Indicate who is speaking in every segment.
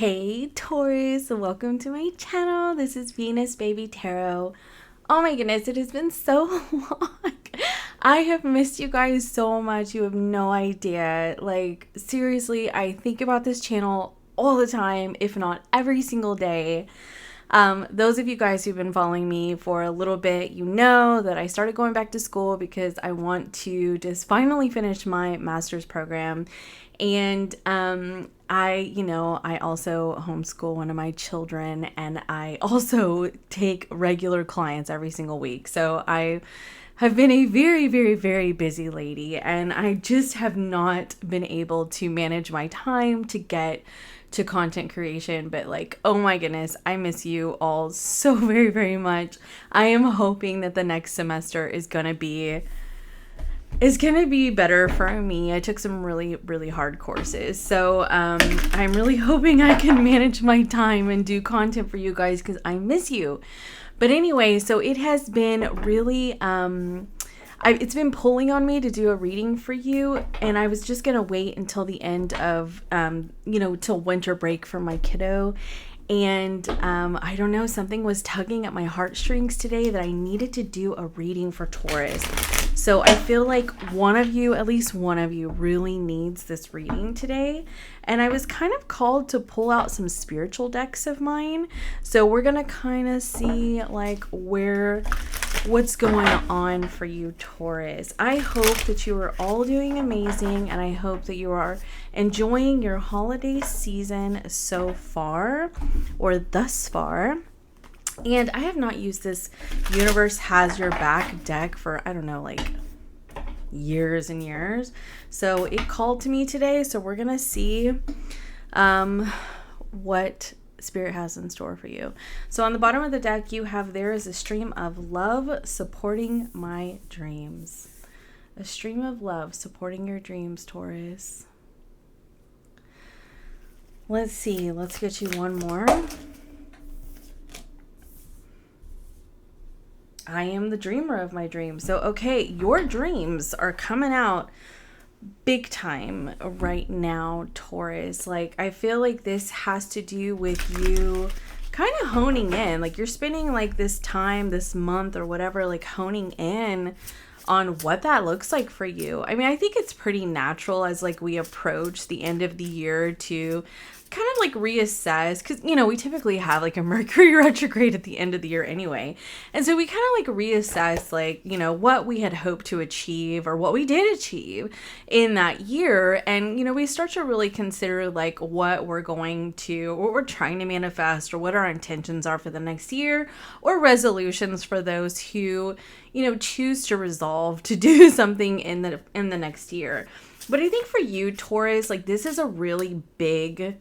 Speaker 1: Hey Taurus, welcome to my channel. This is Venus Baby Tarot. Oh my goodness, it has been so long. I have missed you guys so much. You have no idea. Like, seriously, I think about this channel all the time, if not every single day. Those of you guys who've been following me for a little bit, you know that I started going back to school because I want to just finally finish my master's program. And I also homeschool one of my children, and I also take regular clients every single week. So I have been a very, very, very busy lady, and I just have not been able to manage my time to get to content creation. But like, oh my goodness, I miss you all so very, very much. I am hoping that the next semester is gonna be better for me. I took some really, really hard courses. So I'm really hoping I can manage my time and do content for you guys because I miss you. But anyway, so it has been really, it's been pulling on me to do a reading for you. And I was just going to wait until the end of, till winter break for my kiddo. And I don't know, something was tugging at my heartstrings today that I needed to do a reading for Taurus. So I feel like at least one of you really needs this reading today. And I was kind of called to pull out some spiritual decks of mine. So we're going to kind of see like what's going on for you, Taurus. I hope that you are all doing amazing, and I hope that you are enjoying your holiday season so far, or thus far. And I have not used this Universe Has Your Back deck for, I don't know, like years and years. So it called to me today. So we're going to see what Spirit has in store for you. So on the bottom of the deck, you have there is a stream of love supporting my dreams. A stream of love supporting your dreams, Taurus. Let's see. Let's get you one more. I am the dreamer of my dreams. So, okay, your dreams are coming out big time right now, Taurus. Like, I feel like this has to do with you kind of honing in. Like, you're spending like this time, this month or whatever, like honing in on what that looks like for you. I mean, I think it's pretty natural as like we approach the end of the year to kind of like reassess, because we typically have like a Mercury retrograde at the end of the year anyway, and so we kind of like reassess like what we had hoped to achieve or what we did achieve in that year, and we start to really consider like what we're trying to manifest, or what our intentions are for the next year, or resolutions for those who choose to resolve to do something in the next year. But I think for you, Taurus, like this is a really big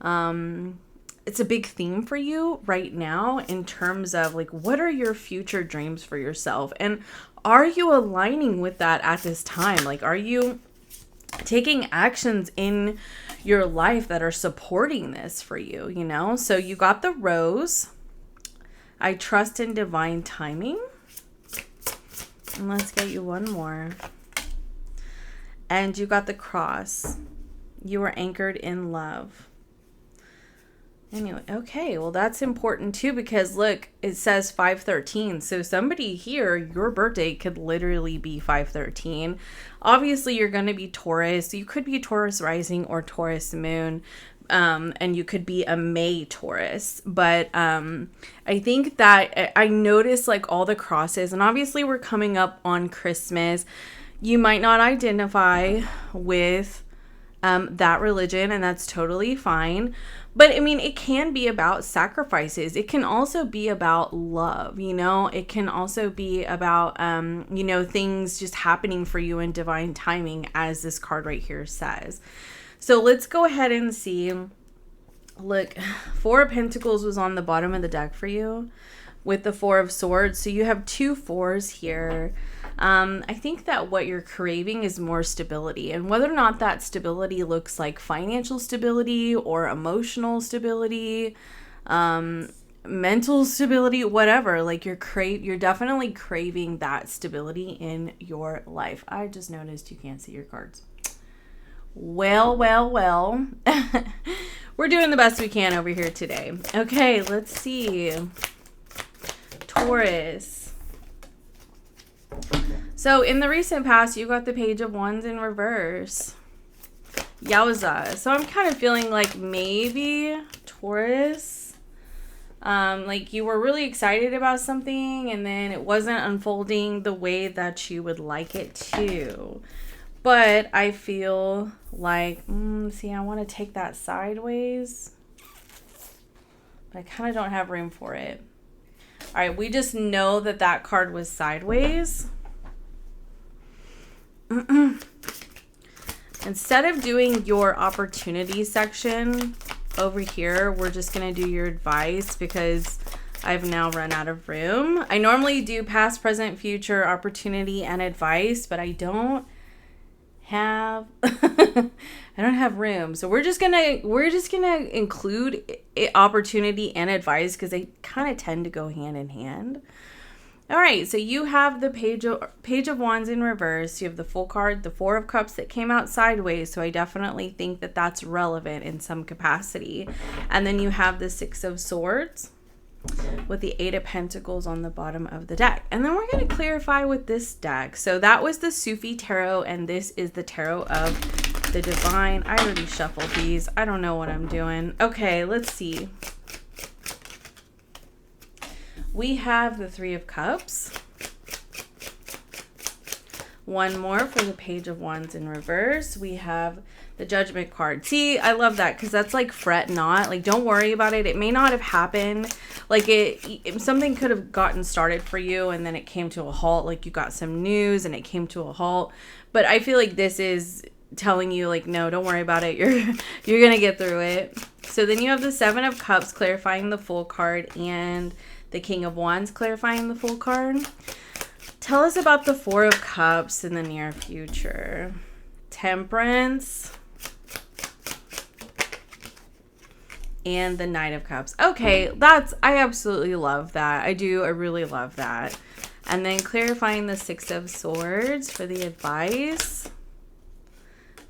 Speaker 1: it's a big theme for you right now in terms of like, what are your future dreams for yourself? And are you aligning with that at this time? Like, are you taking actions in your life that are supporting this for you, So you got the Rose. I trust in divine timing. And let's get you one more. And you got the Cross. You are anchored in love. Anyway, okay, well, that's important too, because look, it says 5/13. So somebody here, your birthday could literally be 5/13. Obviously, you're going to be Taurus. You could be Taurus rising or Taurus moon. And you could be a May Taurus. But I think that I noticed like all the crosses, and obviously we're coming up on Christmas. You might not identify with that religion, and that's totally fine. But I mean, it can be about sacrifices. It can also be about love, It can also be about, things just happening for you in divine timing, as this card right here says. So let's go ahead and see. Look, Four of Pentacles was on the bottom of the deck for you with the Four of Swords. So you have two fours here. I think that what you're craving is more stability, and whether or not that stability looks like financial stability or emotional stability, mental stability, whatever, like you're definitely craving that stability in your life. I just noticed you can't see your cards. Well. we're doing the best we can over here today. Okay, let's see. Taurus. So in the recent past, you got the Page of Wands in reverse. Yowza. So I'm kind of feeling like maybe Taurus, like you were really excited about something and then it wasn't unfolding the way that you would like it to. But I feel like, see, I want to take that sideways, but I kind of don't have room for it. All right, we just know that that card was sideways. Instead of doing your opportunity section over here, we're just going to do your advice because I've now run out of room. I normally do past, present, future, opportunity, and advice, but I don't have I don't have room. So we're just gonna include opportunity and advice because they kind of tend to go hand in hand. All right, so you have the Page of Wands in reverse. You have the full card, the Four of Cups that came out sideways. So I definitely think that that's relevant in some capacity. And then you have the Six of Swords with the Eight of Pentacles on the bottom of the deck. And then we're going to clarify with this deck. So that was the Sufi Tarot, and this is the Tarot of the Divine. I already shuffled these. I don't know what I'm doing. Okay, let's see. We have the Three of Cups. One more for the Page of Wands in reverse. We have the Judgment card. See, I love that because that's like fret not. Like, don't worry about it. It may not have happened. Like, something could have gotten started for you and then it came to a halt. Like, you got some news and it came to a halt. But I feel like this is telling you, like, no, don't worry about it. You're going to get through it. So then you have the Seven of Cups clarifying the full card and the King of Wands clarifying the full card. Tell us about the Four of Cups in the near future. Temperance. And the Knight of Cups. Okay, I absolutely love that. I really love that. And then clarifying the Six of Swords for the advice.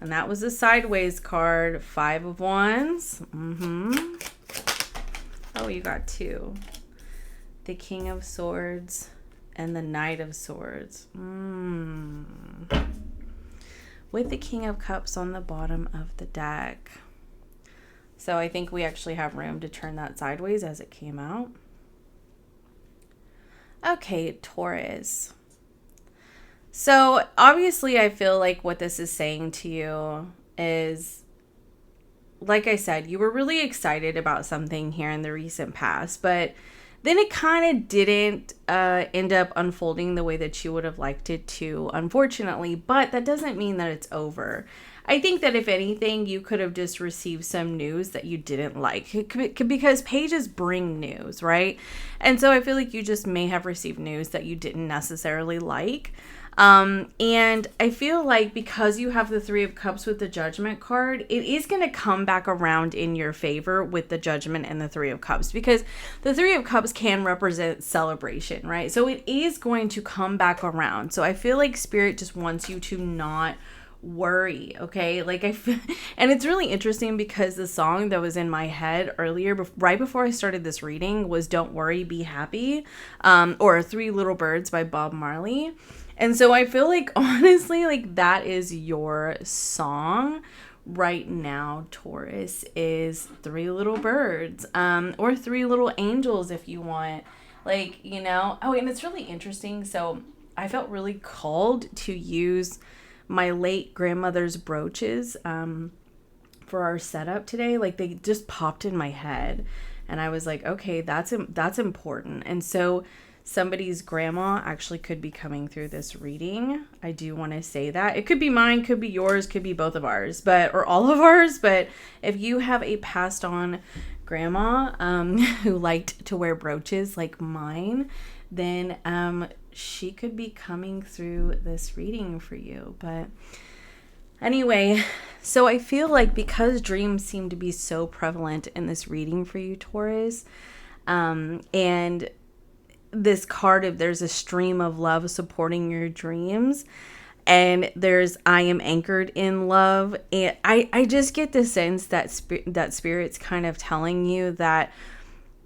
Speaker 1: And that was the sideways card. Five of Wands. Oh, you got two. The King of Swords and the Knight of Swords. With the King of Cups on the bottom of the deck. So I think we actually have room to turn that sideways as it came out. Okay, Taurus. So obviously I feel like what this is saying to you is, like I said, you were really excited about something here in the recent past, but then it kind of didn't end up unfolding the way that you would have liked it to, unfortunately. But that doesn't mean that it's over. I think that if anything, you could have just received some news that you didn't like. Because pages bring news, right? And so I feel like you just may have received news that you didn't necessarily like. And I feel like because you have the Three of Cups with the Judgment card, it is going to come back around in your favor with the Judgment and the Three of Cups, because the Three of Cups can represent celebration, right? So it is going to come back around. So I feel like Spirit just wants you to not worry, okay? Like and it's really interesting because the song that was in my head earlier, right before I started this reading, was Don't Worry, Be Happy, or Three Little Birds by Bob Marley. And so I feel like, honestly, like that is your song right now, Taurus, is Three Little Birds, or Three Little Angels if you want. Like, you know, oh, and it's really interesting. So I felt really called to use my late grandmother's brooches for our setup today. Like, they just popped in my head and I was like, okay, that's important. And so somebody's grandma actually could be coming through this reading. I do want to say that. It could be mine, could be yours, could be both of ours, or all of ours. But if you have a passed on grandma who liked to wear brooches like mine, then she could be coming through this reading for you. But anyway, so I feel like because dreams seem to be so prevalent in this reading for you, Taurus, and this card of there's a stream of love supporting your dreams, and there's I am anchored in love. And I just get the sense that that Spirit's kind of telling you that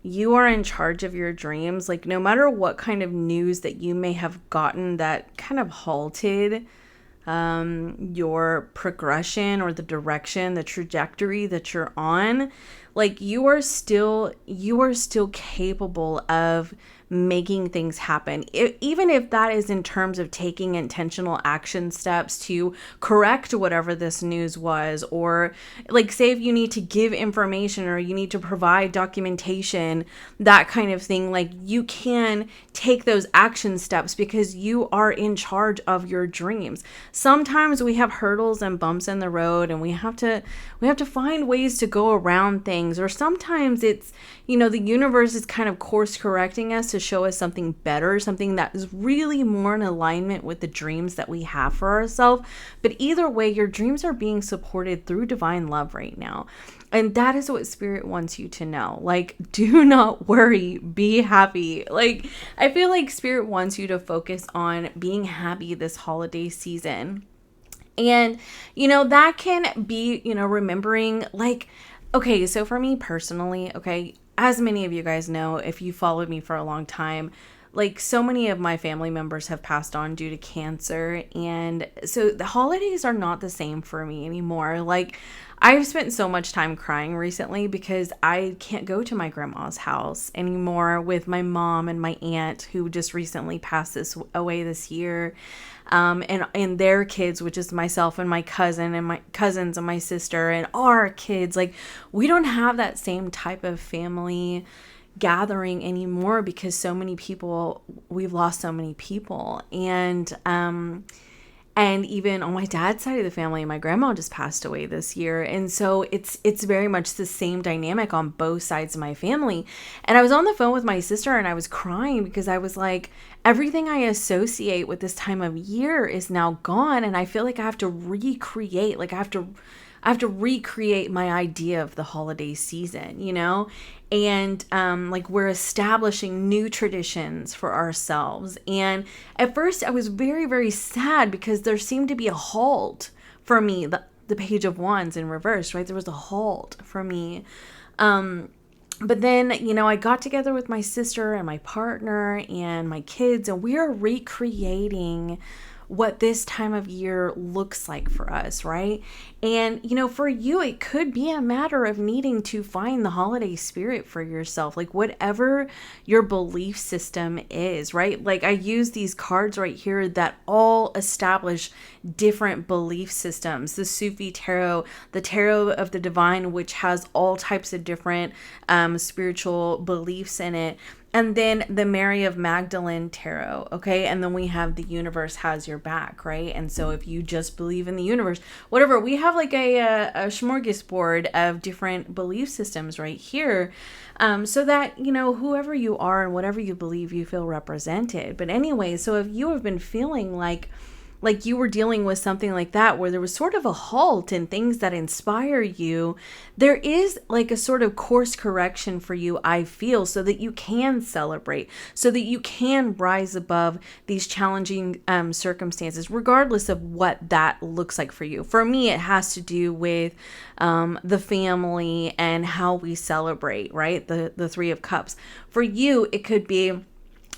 Speaker 1: you are in charge of your dreams. Like, no matter what kind of news that you may have gotten that kind of halted your progression or the direction, the trajectory that you're on, like, you are still capable of making things happen, even if that is in terms of taking intentional action steps to correct whatever this news was, or like, say if you need to give information or you need to provide documentation, that kind of thing. Like, you can take those action steps because you are in charge of your dreams. Sometimes we have hurdles and bumps in the road, and we have to find ways to go around things, or sometimes it's, the universe is kind of course correcting us to show us something better, something that is really more in alignment with the dreams that we have for ourselves. But either way, your dreams are being supported through divine love right now. And that is what Spirit wants you to know. Like, do not worry, be happy. Like, I feel like Spirit wants you to focus on being happy this holiday season. And, that can be, remembering, like, okay, so for me personally, okay, as many of you guys know, if you followed me for a long time, like, so many of my family members have passed on due to cancer. And so the holidays are not the same for me anymore. Like, I've spent so much time crying recently because I can't go to my grandma's house anymore with my mom and my aunt, who just recently passed away this year. And their kids, which is myself and my cousin and my cousins and my sister and our kids. Like, we don't have that same type of family gathering anymore because we've lost so many people. And even on my dad's side of the family, my grandma just passed away this year. And so it's very much the same dynamic on both sides of my family. And I was on the phone with my sister and I was crying because I was like, everything I associate with this time of year is now gone. And I feel like I have to recreate, I have to recreate my idea of the holiday season, and like, we're establishing new traditions for ourselves. And at first I was very, very sad because there seemed to be a halt for me. The Page of Wands in reverse, right? There was a halt for me. But then, I got together with my sister and my partner and my kids, and we are recreating what this time of year looks like for us, right? And, for you, it could be a matter of needing to find the holiday spirit for yourself, like whatever your belief system is, right? Like, I use these cards right here that all establish different belief systems. The Sufi Tarot, the Tarot of the Divine, which has all types of different spiritual beliefs in it. And then the Mary of Magdalene Tarot, okay? And then we have the universe has your back, right? And so if you just believe in the universe, whatever, we have like a smorgasbord of different belief systems right here, so that, whoever you are and whatever you believe, you feel represented. But anyway, so if you have been feeling like you were dealing with something like that, where there was sort of a halt in things that inspire you, there is like a sort of course correction for you, I feel, so that you can celebrate, so that you can rise above these challenging circumstances, regardless of what that looks like for you. For me, it has to do with the family and how we celebrate, right? The Three of Cups. For you, it could be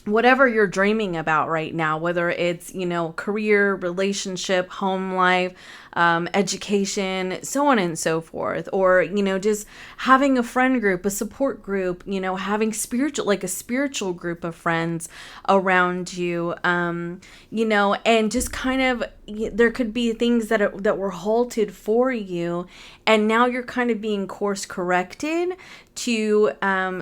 Speaker 1: whatever you're dreaming about right now, whether it's, career, relationship, home life, education, so on and so forth, or, just having a friend group, a support group, having a spiritual group of friends around you, and just kind of, there could be things that were halted for you, and now you're kind of being course corrected to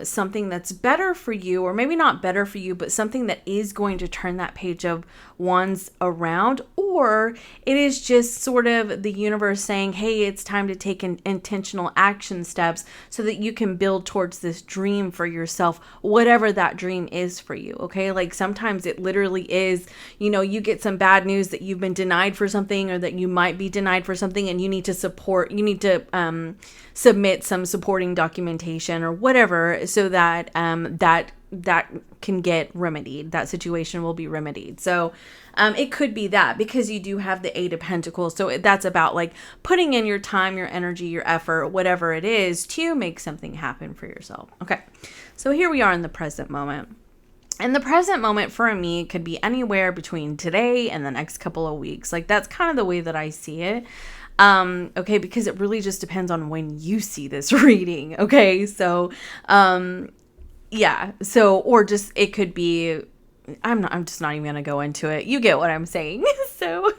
Speaker 1: something that's better for you, or maybe not better for you, but something that is going to turn that Page of Wands around. Or it is just sort of the universe saying, hey, it's time to take intentional action steps so that you can build towards this dream for yourself, whatever that dream is for you, okay? Like, sometimes it literally is, you get some bad news that you've been denied for something, or that you might be denied for something, and you need to submit some supporting documentation or whatever, so that that can get remedied. That situation will be remedied. So it could be that, because you do have the Eight of Pentacles. So that's about like putting in your time, your energy, your effort, whatever it is, to make something happen for yourself. Okay. So here we are in the present moment. And the present moment for me could be anywhere between today and the next couple of weeks. Like, that's kind of the way that I see it. Okay, because it really just depends on when you see this reading. Okay, so yeah, so, or just, it could be, I'm just not even gonna go into it. You get what I'm saying. So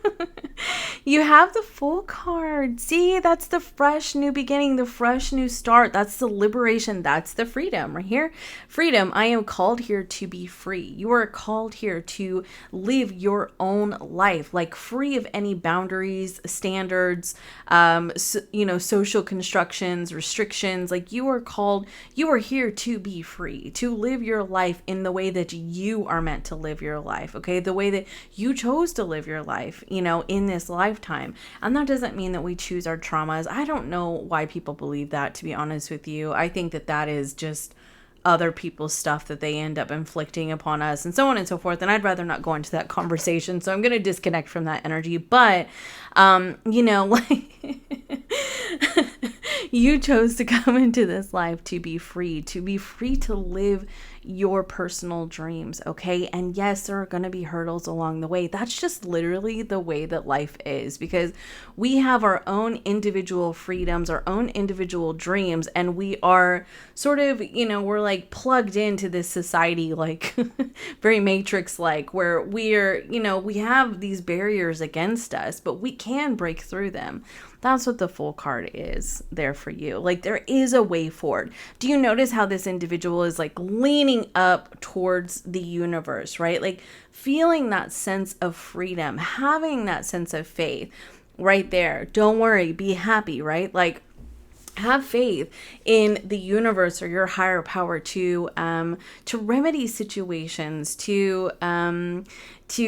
Speaker 1: you have the Fool card. See, that's the fresh new beginning, the fresh new start. That's the liberation. That's the freedom right here. Freedom. I am called here to be free. You are called here to live your own life, like free of any boundaries, standards, social constructions, restrictions. Like, you are called, you are here to be free, to live your life in the way that you are meant to live your life. Okay. The way that you chose to live your life, in this lifetime. And that doesn't mean that we choose our traumas. I don't know why people believe that, to be honest with you. I think that that is just other people's stuff that they end up inflicting upon us, and so on and so forth. And I'd rather not go into that conversation. So I'm going to disconnect from that energy. But, like, you chose to come into this life to be free to live your personal dreams. Okay. And yes, there are going to be hurdles along the way. That's just literally the way that life is, because we have our own individual freedoms, our own individual dreams. And we are sort of, we're like plugged into this society, like very Matrix like, where we're, we have these barriers against us, but we can break through them. That's what the Fool card is there for you. Like, there is a way forward. Do you notice how this individual is like leaning up towards the universe, right? Like, feeling that sense of freedom, having that sense of faith right there. Don't worry, be happy, right? Like, have faith in the universe or your higher power to remedy situations, to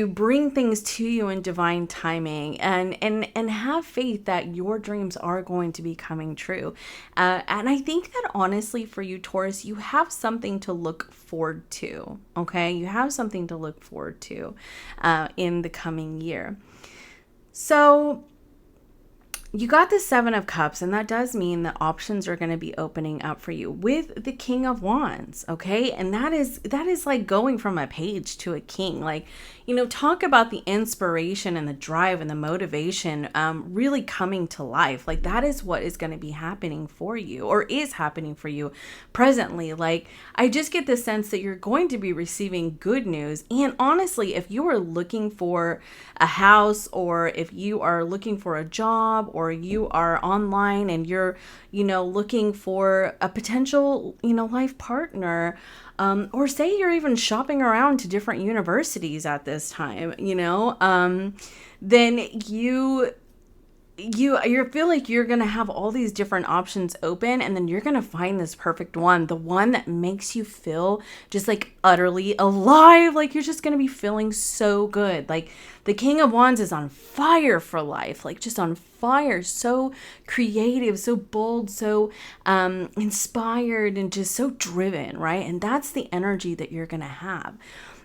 Speaker 1: bring things to you in divine timing, and have faith that your dreams are going to be coming true. And I think that honestly for you, Taurus, you have something to look forward to. Okay, you have something to look forward to in the coming year. So you got the Seven of Cups, and that does mean that options are going to be opening up for you with the King of Wands, okay? And that is like going from a page to a king. Like, talk about the inspiration and the drive and the motivation really coming to life. Like, that is what is going to be happening for you, or is happening for you presently. Like, I just get the sense that you're going to be receiving good news. And honestly, if you are looking for a house, or if you are looking for a job, or you are online and you're, looking for a potential, life partner, or say you're even shopping around to different universities at this time, then you feel like you're going to have all these different options open, and then you're going to find this perfect one, the one that makes you feel just like utterly alive. Like, you're just going to be feeling so good. Like, the King of Wands is on fire for life, like just on fire, so creative, so bold, so inspired, and just so driven, right? And that's the energy that you're going to have.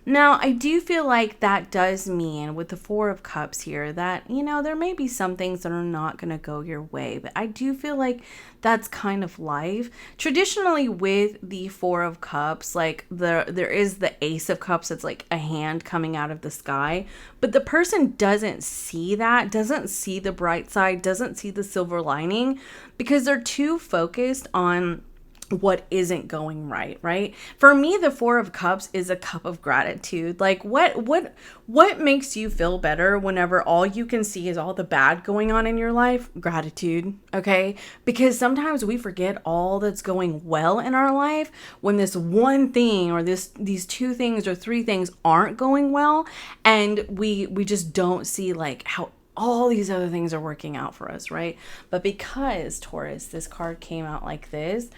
Speaker 1: Now, I do feel like that does mean with the Four of Cups here that, there may be some things that are not going to go your way, but I do feel like that's kind of life. Traditionally with the Four of Cups, like there is the Ace of Cups. It's like a hand coming out of the sky, but the person doesn't see that, doesn't see the bright side, doesn't see the silver lining, because they're too focused on what isn't going right? For me, the Four of Cups is a cup of gratitude. Like, what makes you feel better whenever all you can see is all the bad going on in your life? Gratitude, okay? Because sometimes we forget all that's going well in our life when this one thing or these two things or three things aren't going well, and we just don't see like how all these other things are working out for us, right? But because, Taurus, this card came out like this,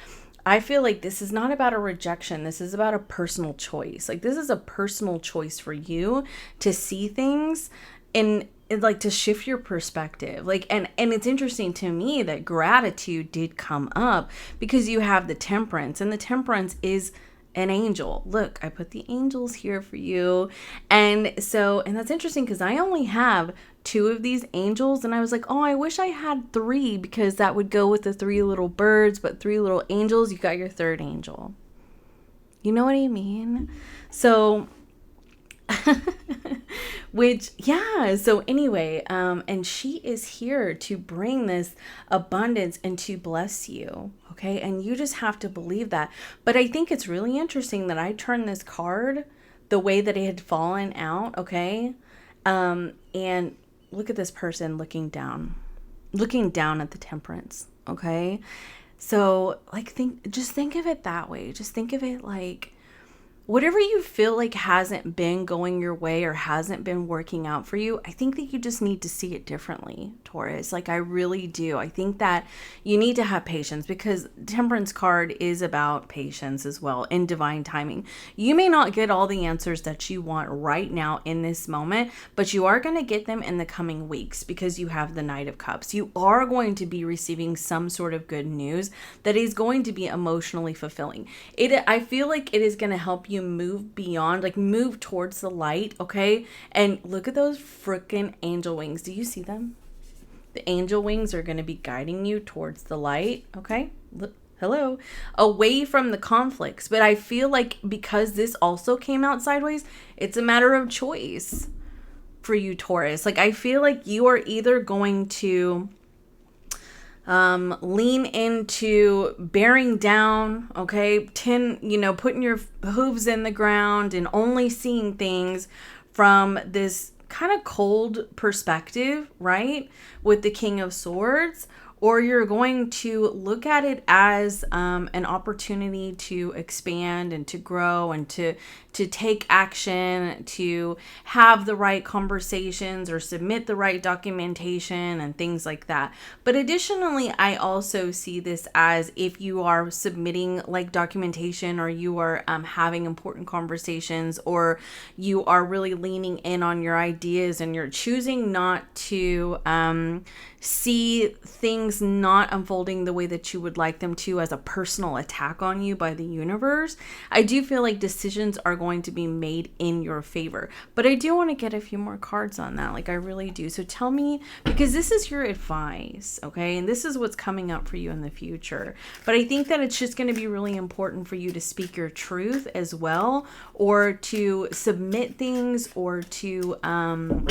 Speaker 1: I feel like this is not about a rejection. This is about a personal choice. Like, this is a personal choice for you to see things and like to shift your perspective. Like, and it's interesting to me that gratitude did come up because you have the Temperance, and the Temperance is an angel. Look, I put the angels here for you. And that's interesting because I only have 2 of these angels, and I was like, oh, I wish I had 3 because that would go with the 3 little birds, but 3 little angels, you got your 3rd angel. You know what I mean? So so anyway, and she is here to bring this abundance and to bless you, okay? And you just have to believe that. But I think it's really interesting that I turned this card the way that it had fallen out, okay? And look at this person looking down at the Temperance, okay? So like think of it that way. Just think of it like, whatever you feel like hasn't been going your way or hasn't been working out for you, I think that you just need to see it differently, Taurus. Like, I really do. I think that you need to have patience because Temperance card is about patience as well in divine timing. You may not get all the answers that you want right now in this moment, but you are going to get them in the coming weeks because you have the Knight of Cups. You are going to be receiving some sort of good news that is going to be emotionally fulfilling. I feel like it is going to help you move beyond, like move towards the light, okay? And look at those freaking angel wings. Do you see them? The angel wings are going to be guiding you towards the light, okay? Look, hello, away from the conflicts. But I feel like because this also came out sideways, it's a matter of choice for you, Taurus. Like, I feel like you are either going to lean into bearing down, okay, putting your hooves in the ground and only seeing things from this kind of cold perspective, right, with the King of Swords, or you're going to look at it as an opportunity to expand and to grow and to take action, to have the right conversations or submit the right documentation and things like that. But additionally, I also see this as if you are submitting like documentation, or you are having important conversations, or you are really leaning in on your ideas and you're choosing not to see things not unfolding the way that you would like them to as a personal attack on you by the universe, I do feel like decisions are going to be made in your favor. But I do want to get a few more cards on that. Like, I really do. So tell me, because this is your advice, okay? And this is what's coming up for you in the future. But I think that it's just going to be really important for you to speak your truth as well, or to submit things, or to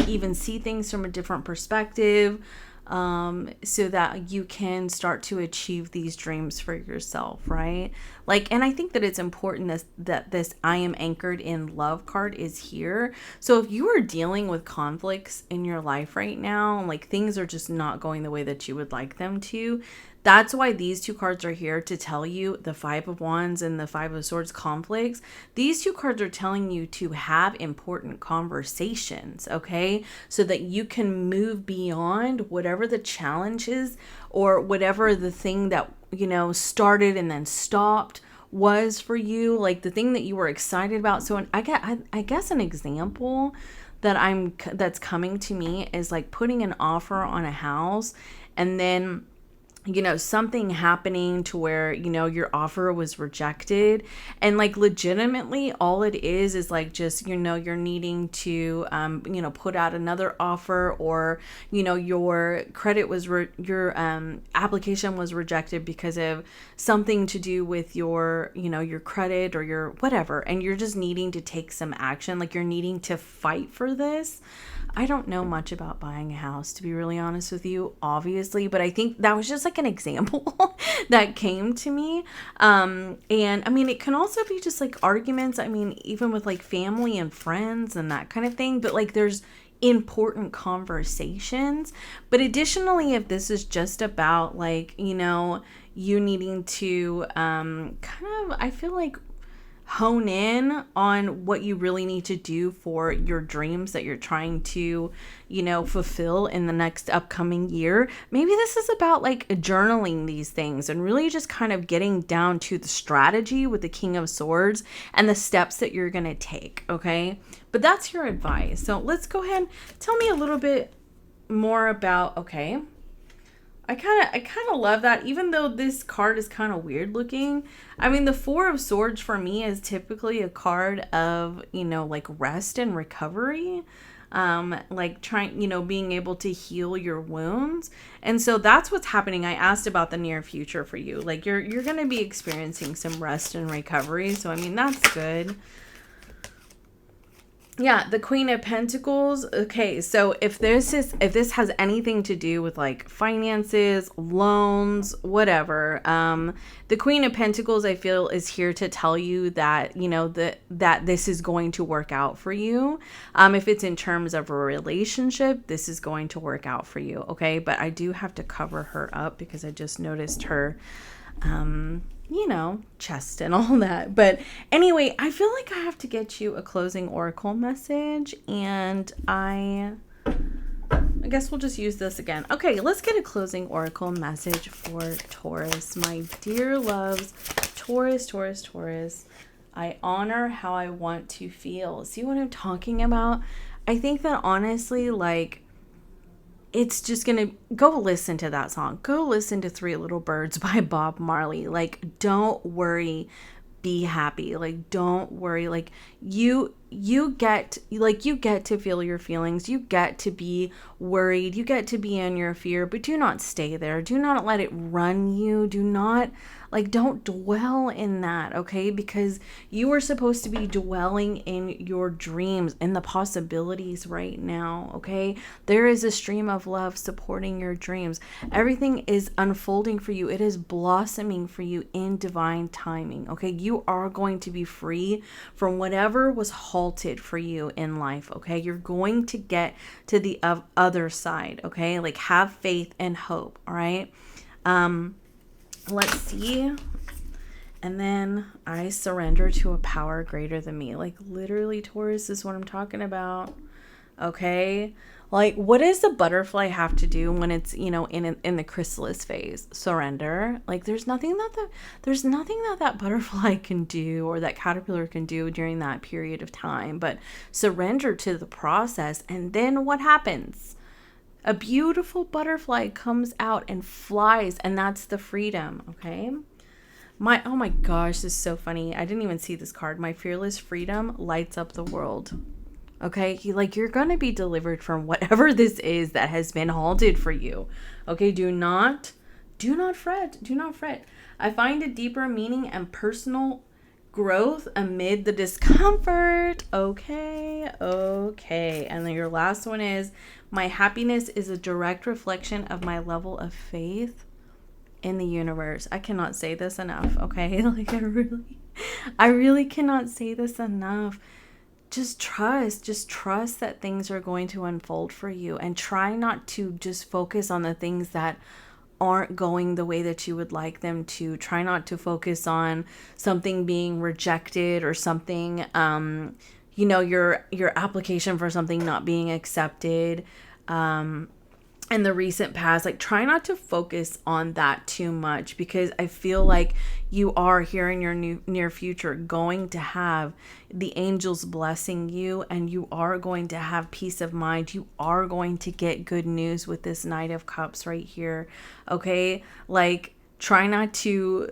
Speaker 1: even see things from a different perspective, so that you can start to achieve these dreams for yourself, right? Like, and I think that it's important that this I am anchored in love card is here. So if you are dealing with conflicts in your life right now, like things are just not going the way that you would like them to, that's why these 2 cards are here to tell you, the 5 of Wands and the 5 of Swords conflicts. These 2 cards are telling you to have important conversations, okay? So that you can move beyond whatever the challenge is, or whatever the thing that, started and then stopped was for you, like the thing that you were excited about. So I guess an example that's coming to me is like putting an offer on a house, and then something happening to where, your offer was rejected. And like legitimately all it is like just, you're needing to, put out another offer, or, your credit was, your application was rejected because of something to do with your, your credit or your whatever. And you're just needing to take some action. Like, you're needing to fight for this. I don't know much about buying a house, to be really honest with you, obviously, but I think that was just like an example that came to me. And I mean, it can also be just like arguments. I mean, even with like family and friends and that kind of thing, but like there's important conversations. But additionally, if this is just about like, you needing to I feel like hone in on what you really need to do for your dreams that you're trying to, fulfill in the next upcoming year. Maybe this is about like journaling these things and really just kind of getting down to the strategy with the King of Swords and the steps that you're going to take. Okay. But that's your advice. So let's go ahead and tell me a little bit more about, okay, I kind of love that, even though this card is kind of weird looking. I mean, the Four of Swords for me is typically a card of, you know, like rest and recovery. Like trying, you know, being able to heal your wounds. And so that's what's happening. I asked about the near future for you. Like you're going to be experiencing some rest and recovery. So I mean, that's good. Yeah, the Queen of Pentacles. Okay, so if this has anything to do with like finances, loans, whatever, the Queen of Pentacles I feel is here to tell you that, you know, that this is going to work out for you. If it's in terms of a relationship, this is going to work out for you, okay? But I do have to cover her up because I just noticed her you know, chest and all that. But anyway, I feel like I have to get you a closing oracle message, and I guess we'll just use this again. Okay, let's get a closing oracle message for Taurus. My dear loves, Taurus, Taurus, Taurus. I honor how I want to feel. See what I'm talking about? I think that honestly, like, it's just gonna go listen to that song. Go listen to Three Little Birds by Bob Marley. Like, don't worry, be happy. Like, don't worry. Like, you get to feel your feelings. You get to be worried. You get to be in your fear, but do not stay there. Do not let it run you. Do not, like, don't dwell in that, okay? Because you are supposed to be dwelling in your dreams and the possibilities right now, okay? There is a stream of love supporting your dreams. Everything is unfolding for you. It is blossoming for you in divine timing, okay? You are going to be free from whatever was halted for you in life, okay? You're going to get to the other side, okay? Like, have faith and hope, all right? Let's see. And then I surrender to a power greater than me. Like, literally, Taurus is what I'm talking about. Okay? Like, what does the butterfly have to do when it's, you know, in the chrysalis phase? Surrender. Like, there's nothing that butterfly can do or that caterpillar can do during that period of time, but surrender to the process. And then what happens? A beautiful butterfly comes out and flies, and that's the freedom, okay? Oh my gosh, this is so funny. I didn't even see this card. My fearless freedom lights up the world. Okay? You're going to be delivered from whatever this is that has been halted for you. Okay? Do not fret. Do not fret. I find a deeper meaning and personal growth amid the discomfort. Okay. And then your last one is, my happiness is a direct reflection of my level of faith in the universe. I cannot say this enough, okay? Like, I really cannot say this enough. Just trust that things are going to unfold for you, and try not to just focus on the things that aren't going the way that you would like them to. Try not to focus on something being rejected or something, you know, your application for something not being accepted, in the recent past. Like, try not to focus on that too much, because I feel like you are here in your near future going to have the angels blessing you, and you are going to have peace of mind. You are going to get good news with this Knight of Cups right here, okay? Like, try not to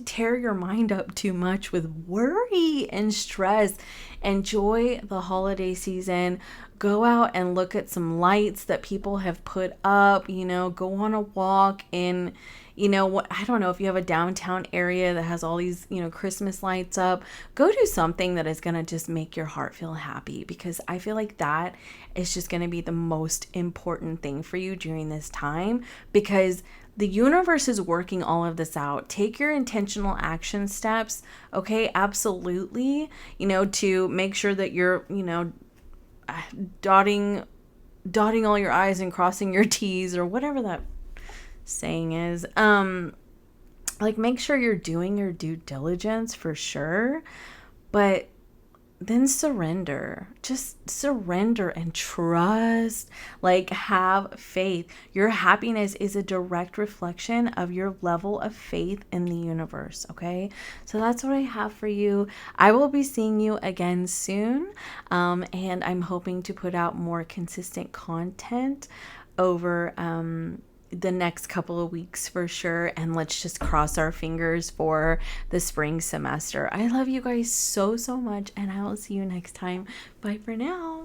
Speaker 1: tear your mind up too much with worry and stress. Enjoy the holiday season. Go out and look at some lights that people have put up, you know, go on a walk in, you know, what, I don't know, if you have a downtown area that has all these, you know, Christmas lights up, go do something that is going to just make your heart feel happy, because I feel like that is just going to be the most important thing for you during this time, because the universe is working all of this out. Take your intentional action steps, okay? Absolutely, you know, to make sure that you're, you know, dotting all your I's and crossing your T's, or whatever that saying is. Like, make sure you're doing your due diligence for sure, but then surrender. Just surrender and trust. Like, have faith. Your happiness is a direct reflection of your level of faith in the universe, okay? So that's what I have for you. I will be seeing you again soon, and I'm hoping to put out more consistent content over the next couple of weeks for sure. And let's just cross our fingers for the spring semester. I love you guys so, so much, and I will see you next time. Bye for now.